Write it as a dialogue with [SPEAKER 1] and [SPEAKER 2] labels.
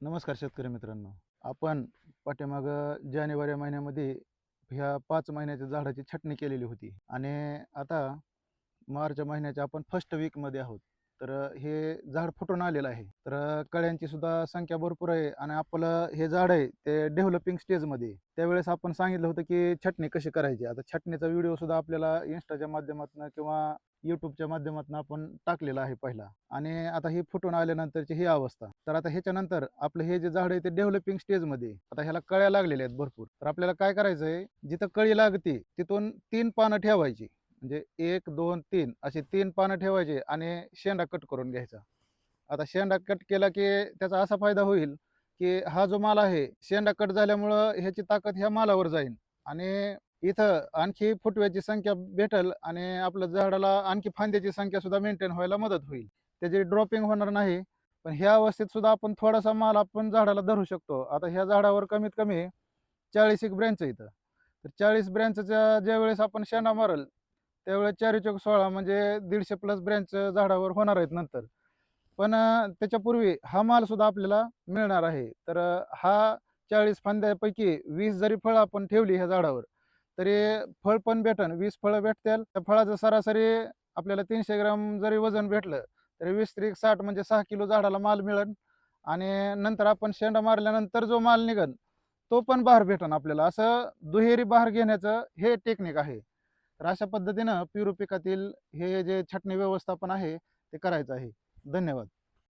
[SPEAKER 1] नमस्कार शेतकरी मित्रांनो. आपण पाठीमाग जानेवारी महिन्यामध्ये ह्या 5 महिन्याच्या झाडाची छाटणी केलेली होती आणि आता मार्च महिन्याच्या आपण फर्स्ट वीकमध्ये आहोत. तर हे झाड फुटून आलेलं आहे. तर कळ्यांची सुद्धा संख्या भरपूर आहे आणि आपलं हे झाड आहे ते डेव्हलपिंग स्टेजमध्ये आहे. त्यावेळेस आपण सांगितलं होतं की छाटणी कशी करायची. आता छाटणीचा व्हिडिओ सुद्धा आपल्याला Instaच्या माध्यमातून किंवा YouTubeच्या माध्यमातून आपण टाकलेला आहे पहिला. आणि आता ही फुटून आल्यानंतरची ही अवस्था. तर आता ह्याच्यानंतर आपलं हे जे झाड आहे ते डेव्हलपिंग स्टेजमध्ये आहे. आता ह्याला कळ्या लागलेल्या आहेत भरपूर. तर आपल्याला काय करायचं आहे, जिथं कळी लागते तिथून 3 पानं ठेवायची. म्हणजे 1, 2, 3 अशी 3 पानं ठेवायची आणि शेंडा कट करून घ्यायचा. आता शेंडा कट केला की त्याचा असा फायदा होईल, की हा जो माल आहे शेंडा कट झाल्यामुळं ह्याची ताकद ह्या मालावर जाईल आणि इथं आणखी फुटव्याची संख्या भेटेल आणि आपल्या झाडाला आणखी फांद्याची संख्या सुद्धा मेंटेन व्हायला मदत होईल. त्याची ड्रॉपिंग होणार नाही. पण ह्या अवस्थेत सुद्धा आपण थोडासा माल आपण झाडाला धरू शकतो. आता ह्या झाडावर कमीत कमी 40 एक ब्रँच इथं. तर 40 ब्रँचच्या ज्यावेळेस आपण शेंडा मारल, त्यावेळेस 4 चौक 16 म्हणजे 150 प्लस ब्रँच झाडावर होणार आहेत नंतर. पण त्याच्यापूर्वी हा माल सुद्धा आपल्याला मिळणार आहे. तर हा 40 फांद्यापैकी 20 जरी फळं आपण ठेवली ह्या झाडावर, तरी फळ पण भेटन. 20 फळं भेटतील. त्या फळाचं सरासरी आपल्याला 300 ग्राम जरी वजन भेटलं, तरी 20 त्रिक 60 म्हणजे 6 किलो झाडाला माल मिळेल आणि नंतर आपण शेंडा मारल्यानंतर जो माल निघेल, तो पण बहार भेटन आपल्याला. असं दुहेरी बहार घेण्याचं हे टेक्निक आहे. तर अशा पद्धतीनं पेरू पिकातील हे जे छाटणी व्यवस्थापन आहे, ते करायचं आहे. धन्यवाद.